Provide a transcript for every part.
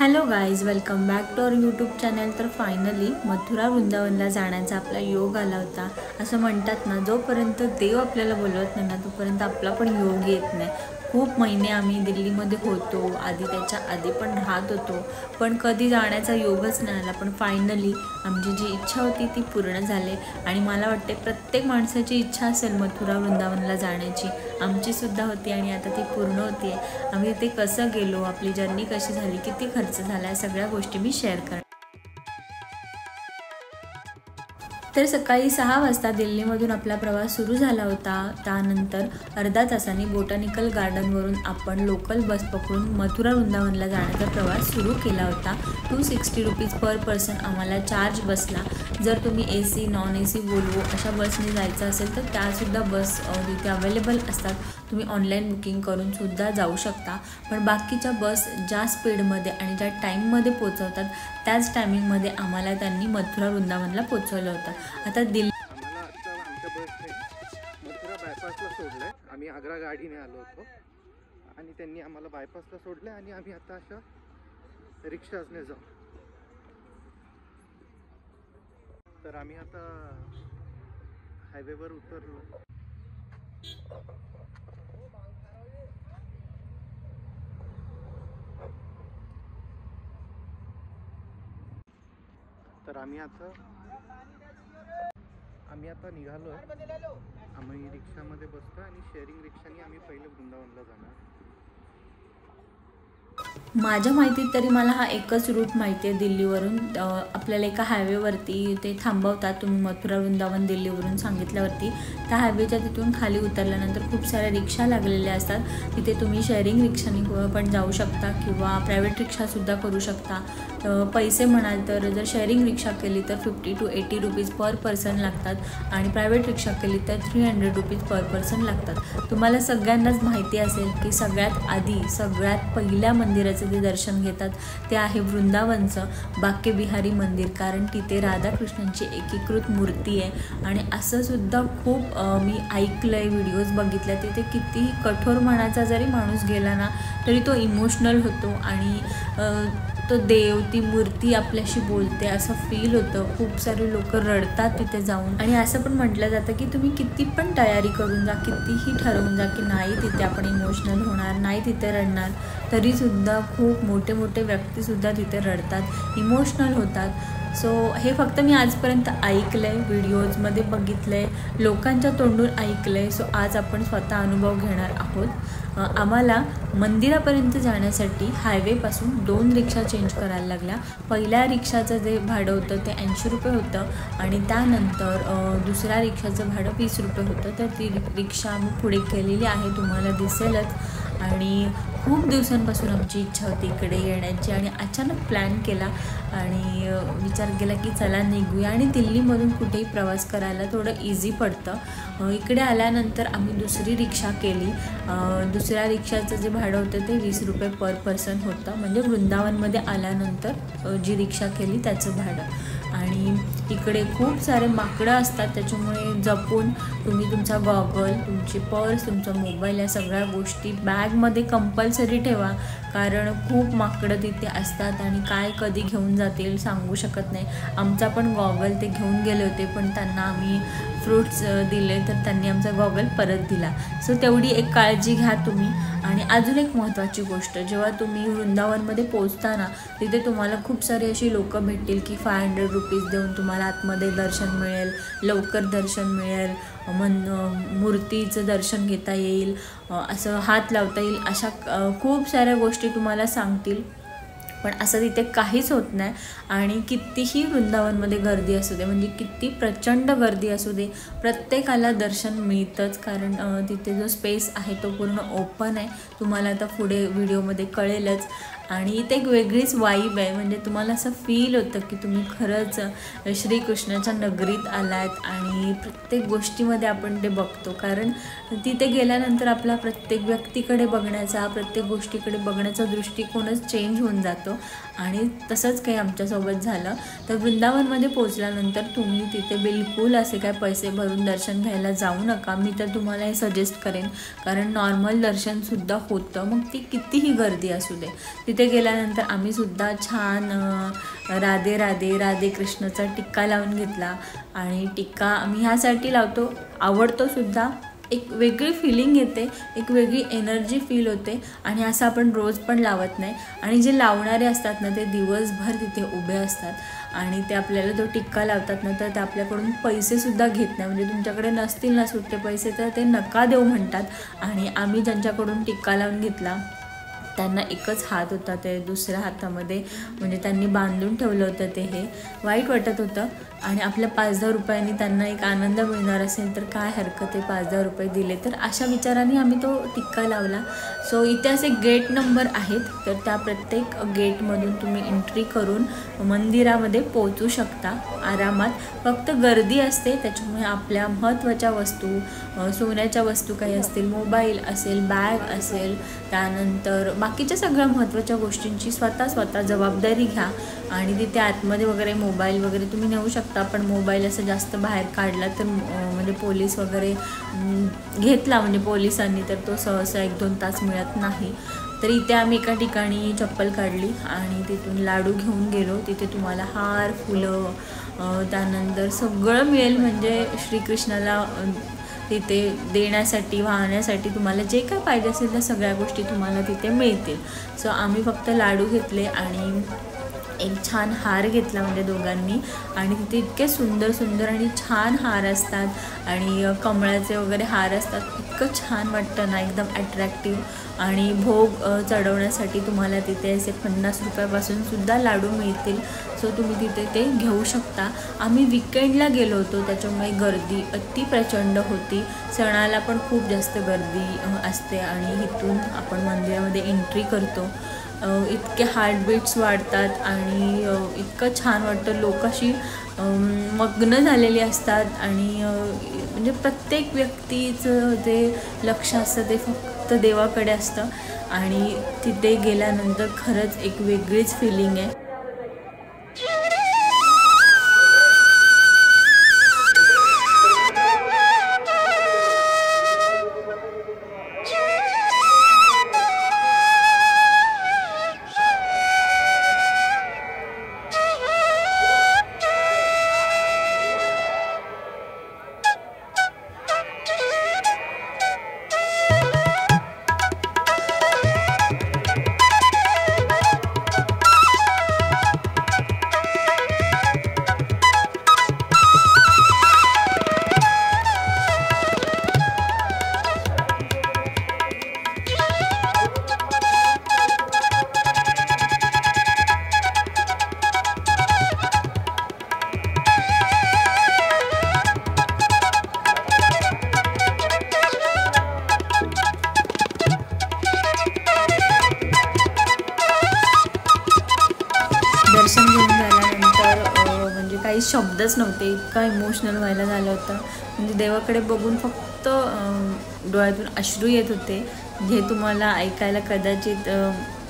Hello guys, welcome back to our YouTube channel. तर finally Mathura वृंदावनला जाण्याचा आपला योग आला होता। असं म्हणतात ना, जोपर्यंत देव आपल्याला बोलवत नाही ना तोपर्यंत आपला पण योग येत नाही। खूप महिने आम्ही दिल्लीमध्ये होतो, आधी त्याच्या आधी पण राहत होतो, पण कधी जाण्याचा योगच नाही आला। पण फायनली आमची जी इच्छा होती ती पूर्ण झाली आणि मला वाटते प्रत्येक माणसाची इच्छा असेल मथुरा वृंदावनला जाण्याची। आमची सुद्धा होती आणि आता ती पूर्ण होती आहे। आम्ही ते कसं गेलो, आपली जर्नी कशी झाली, किती खर्च झाला, या सगळ्या गोष्टी मी शेअर करणार। तर सकाळी 6 वाजता दिल्लीमधून आपला प्रवास सुरू झाला होता। त्यानंतर अर्धा तासांनी बोटॅनिकल गार्डनवरून आपण लोकल बस पकडून मथुरा वृंदावनला जाण्याचा प्रवास सुरू केला होता। 260 रुपीज पर पर्सन आम्हाला चार्ज बसला। जर तुम्ही AC, नॉन AC, वोल्वो अशा बसने जायचं असेल तर त्यासुद्धा बस तिथे अवेलेबल असतात। तुम्ही ऑनलाईन बुकिंग करून सुद्धा जाऊ शकता। पण बाकीच्या बस ज्या स्पीडमध्ये आणि ज्या टाईममध्ये पोहोचवतात त्याच टायमिंगमध्ये आम्हाला त्यांनी मथुरा वृंदावनला पोहोचवलं होतं। आता दिल्ली आम्हाला आमच्या बसने मथुरा बायपासला सोडलंय। आम्ही आग्रा गाडीने आलो होतो आणि त्यांनी आम्हाला बायपासला सोडले आणि आम्ही आता अशा रिक्षाने जाऊ। तर आम्ही आता हायवेवर उतरलो। तर आम्ही आता निघालोय। आम्ही रिक्षामध्ये बसतो आणि शेअरिंग रिक्षाने आम्ही पहिले वृंदावनला जाणार। माझ्या माहितीत तरी मला हा एकच रूट माहिती आहे दिल्लीवरून। आपल्याला एका हायवेवरती ते थांबवतात, तुम्ही मथुरा वृंदावन दिल्लीवरून सांगितल्यावरती त्या हायवेच्या तिथून खाली उतरल्यानंतर खूप साऱ्या रिक्षा लागलेल्या असतात। तिथे तुम्ही शेअरिंग रिक्षाने पण जाऊ शकता किंवा प्रायव्हेट रिक्षासुद्धा करू शकता। पैसे म्हणाल तर जर शेअरिंग रिक्षा केली तर 50 to 80 रुपीज पर पर्सन लागतात आणि प्रायव्हेट रिक्षा केली तर 300 रुपीज पर पर्सन लागतात। तुम्हाला सगळ्यांनाच माहिती असेल की सगळ्यात आधी सगळ्यात पहिल्या मंदिराचं जे दर्शन घेतात ते आहे वृंदावनचं बाके बिहारी मंदिर, कारण तिथे राधाकृष्णांची एकीकृत मूर्ती आहे। आणि असं सुद्धा खूप मी ऐकलंय, व्हिडिओज बघितल्या, तिथे कितीही कठोर मनाचा जरी माणूस गेला ना तरी तो इमोशनल होतो आणि तो देव, ती मूर्ती आपल्याशी बोलते असं फील होतं। खूप सारे लोक रडतात तिथे जाऊन आणि असं पण म्हटलं जातं की तुम्ही किती पण तयारी करून जा, कितीही ठरवून जा की नाही तिथे आपण इमोशनल होणार, नाही तिथे रडणार, तरीसुद्धा खूप मोठे मोठे व्यक्तीसुद्धा तिथे रडतात, इमोशनल होतात। सो हे फक्त मी आजपर्यंत ऐकलं आहे, व्हिडिओजमध्ये बघितलं आहे, लोकांच्या तोंडून ऐकलं आहे। सो आज आपण स्वतः अनुभव घेणार आहोत। आम्हाला मंदिरापर्यंत जाण्यासाठी हायवेपासून 2 रिक्षा चेंज करायला लागल्या। पहिल्या रिक्षाचं जे भाडं होतं ते 80 रुपये होतं आणि त्यानंतर दुसऱ्या रिक्षाचं भाडं 20 रुपये होतं। तर ती रिक्षा आम्ही पुढे केलेली आहे, तुम्हाला दिसेलच। आणि खूप दिवसांपासून आमची इच्छा होती इकडे येण्याची आणि अचानक प्लॅन केला आणि विचार केला की चला निघूया। आणि दिल्लीमधून कुठेही प्रवास करायला थोडं इझी पडतं। इकडे आल्यानंतर आम्ही दुसरी रिक्षा केली। दुसऱ्या रिक्षाचं जे भाडं होतं ते 20 रुपये पर पर्सन होतं, म्हणजे वृंदावनमध्ये आल्यानंतर जी रिक्षा केली त्याचं भाडं। आणि इकडे खूप सारे माकडं असतात, त्याच्यामुळे जपून तुम्ही तुमचा गॉगल, तुमची पर्स, तुमचा मोबाईल या सगळ्या गोष्टी बॅगमध्ये कंपल्सरी ठेवा, कारण खूप माकडं तिथे असतात आणि काय कधी घेऊन जातील सांगू शकत नाही। आमचा पण गॉगल ते घेऊन गेले होते, पण त्यांना आम्ही फ्रूट्स दिले तर त्यांनी आमचा गॉगल परत दिला। सो तेवढी एक काळजी घ्या तुम्ही। आणि अजून एक महत्त्वाची गोष्ट, जेव्हा तुम्ही वृंदावनमध्ये पोहोचताना तिथे तुम्हाला खूप सारे अशी लोक भेटतील की 500 रुपीज देऊन तुम्हाला आतमध्ये दर्शन मिळेल, लवकर दर्शन मिळेल, मूर्तीचं दर्शन घेता येईल, असं हात लावता येईल, अशा खूप साऱ्या गोष्टी तुम्हाला सांगतील। पण असं तिथे काहीच होत नाही। आणि कितीही वृंदावनमध्ये गर्दी असू दे, म्हणजे किती प्रचंड गर्दी असू दे, प्रत्येकाला दर्शन मिळतंच, कारण तिथे जो स्पेस आहे तो पूर्ण ओपन आहे। तुम्हाला आता पुढे व्हिडिओमध्ये कळेलच। आणि इथे एक वेगळीच वाईब आहे, म्हणजे तुम्हाला असं फील होतं की तुम्ही खरंच श्रीकृष्णाच्या नगरीत आलात आणि प्रत्येक गोष्टीमध्ये आपण ते बघतो, कारण तिथे गेल्यानंतर आपला प्रत्येक व्यक्तीकडे बघण्याचा, प्रत्येक गोष्टीकडे बघण्याचा दृष्टिकोनच चेंज होऊन जातो। आणि तसंच काही आमच्यासोबत झालं। तर वृंदावनमध्ये पोचल्यानंतर तुम्ही तिथे बिलकुल असे काय पैसे भरून दर्शन घ्यायला जाऊ नका। मी तर तुम्हाला हे सजेस्ट करेन, कारण नॉर्मल दर्शनसुद्धा होतं, मग ती कितीही गर्दी असू दे। तिथे तिथे गेल्यानंतर आम्ही सुद्धा छान राधे राधे राधे कृष्णचा टिक्का लावून घेतला. आणि टिक्का आम्ही ह्यासाठी लावतो, आवडतो सुद्धा, एक वेगळी फिलिंग येते, एक वेगळी एनर्जी फील होते आणि असं आपण रोज पण लावत नाही. आणि जे लावणारे असतात ना ते दिवसभर तिथे उभे असतात आणि ते आपल्याला तो टिक्का लावतात ना तर ते आपल्याकडून पैसेसुद्धा घेत नाही. म्हणजे तुमच्याकडे नसतील ना सुट्टे पैसे तर ते नका देऊ म्हणतात. आणि आम्ही ज्यांच्याकडून टिक्का लावून घेतला त्यांना एकच हात होता, ते दुसऱ्या हातामध्ये म्हणजे त्यांनी बांधून ठेवलं होतं. ते हे वाईट वाटत होतं. आणि आपल्या 5-10 रुपयांनी त्यांना एक आनंद मिळणार असेल तर काय हरकत आहे, 5-10 रुपये दिले तर, अशा विचाराने आम्ही तो टिक्का लावला. सो इथे असे गेट नंबर आहेत, तर त्या प्रत्येक गेटमधून तुम्ही एंट्री करून मंदिरामध्ये पोहोचू शकता आरामात. फक्त गर्दी असते, त्याच्यामुळे आपल्या महत्त्वाच्या वस्तू, सोन्याच्या वस्तू काही असतील, मोबाईल असेल, बॅग असेल, त्यानंतर बाकीच्या सगळ्या महत्त्वाच्या गोष्टींची स्वतः जबाबदारी घ्या. आणि तिथे आतमध्ये वगैरे मोबाईल वगैरे तुम्ही नेऊ शकता, पण मोबाईल असं जास्त बाहेर काढला तर म्हणजे पोलीस वगैरे घेतला म्हणजे पोलिसांनी तर तो सहसा 1-2 तास मिळत नाही. तर इथे आम्ही एका ठिकाणी चप्पल काढली आणि तिथून लाडू घेऊन गेलो. तिथे तुम्हाला हार, फुलं, त्यानंतर सगळं मिळेल. म्हणजे श्रीकृष्णाला तिथे देण्यासाठी, वाहण्यासाठी तुम्हाला जे काय पाहिजे असेल त्या सगळ्या गोष्टी तुम्हाला तिथे मिळतील. सो आम्ही फक्त लाडू घेतले आणि एक छान हार घेतला म्हणजे दोघांनी. आणि तिथे इतके सुंदर आणि छान हार असतात आणि कमळाचे वगैरे हार असतात. इतकं छान वाटतं ना, एकदम अट्रॅक्टिव्ह. आणि भोग चढवण्यासाठी तुम्हाला तिथे असे 50 रुपयापासून सुद्धा लाडू मिळतील. सो तुम्ही तिथे ते घेऊ शकता. आम्ही विकेंडला गेलो होतो, त्याच्यामुळे गर्दी अति प्रचंड होती. सणाला पण खूप जास्त गर्दी असते. आणि इथून आपण मंदिरामध्ये एंट्री करतो, इतके हार्टबीट्स वाढतात आणि इतकं छान वाटतं. लोक अशी मग्न झालेली असतात आणि म्हणजे प्रत्येक व्यक्तीचं जे लक्ष असतं ते फक्त देवाकडे असतं. आणि तिथे गेल्यानंतर खरंच एक वेगळीच फिलिंग आहे. दर्शन घेऊन झाल्यानंतर म्हणजे काही शब्दच नव्हते, इतका इमोशनल व्हायला झालं होतं. म्हणजे देवाकडे बघून फक्त डोळ्यातून अश्रू येत होते, जे तुम्हाला ऐकायला कदाचित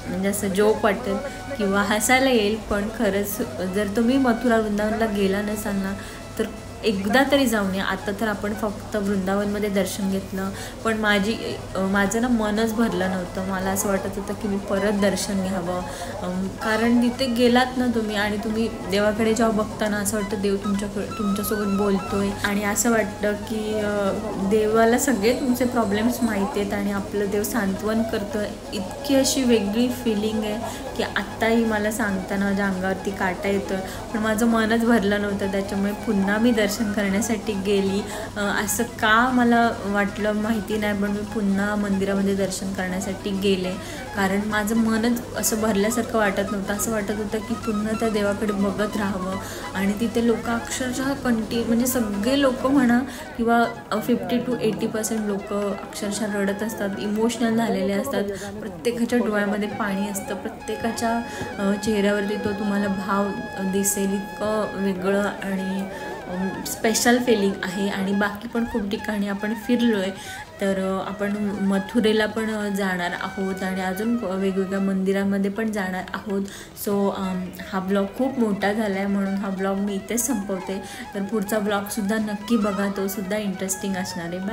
म्हणजे असं जोक वाटेल किंवा हसायला येईल. पण खरंच जर तुम्ही मथुरा वृंदावनला गेला नसाल ना तर एकदा तरी जाऊन या. आता तर आपण फक्त वृंदावनमध्ये दर्शन घेतलं, पण माझं ना मनच भरलं नव्हतं. मला असं वाटत होतं की मी परत दर्शन घ्यावं. कारण तिथे गेलात ना तुम्ही आणि तुम्ही देवाकडे जेव्हा बघताना असं वाटतं देव तुमच्यासोबत बोलतोय. आणि असं वाटतं की देवाला सगळे तुमचे प्रॉब्लेम्स माहिती आहेत आणि आपलं देव सांत्वन करतोय. इतकी अशी वेगळी फिलिंग आहे की आत्ताही मला सांगताना माझ्या अंगावरती काटा येतोय. पण माझं मनच भरलं नव्हतं, त्याच्यामुळे पुन्हा मी दर्शन करण्यासाठी गेली. असं का मला वाटलं माहिती नाही, पण मी पुन्हा मंदिरामध्ये दर्शन करण्यासाठी गेले. कारण माझं मनच असं भरल्यासारखं वाटत नव्हतं. असं वाटत होतं की पुन्हा त्या देवाकडे बघत राहावं. आणि तिथे लोक अक्षरशः म्हणजे सगळे लोक म्हणा किंवा 50 to 80% लोक अक्षरशः रडत असतात, इमोशनल झालेले असतात. प्रत्येकाच्या डोळ्यामध्ये पाणी असतं, प्रत्येकाच्या चेहऱ्यावरती तो तुम्हाला भाव दिसेल. इतकं वेगळं आणि स्पेशल फिलिंग आहे. आणि बाकी पण खूप ठिकाणी आपण फिरलो आहे. तर आपण मथुरेला पण जाणार आहोत आणि अजून वेगवेगळ्या मंदिरांमध्ये पण जाणार आहोत. सो हा ब्लॉग खूप मोठा झाला आहे, म्हणून हा ब्लॉग मी इथेच संपवते. तर पुढचा ब्लॉगसुद्धा नक्की बघा, तोसुद्धा इंटरेस्टिंग असणार आहे.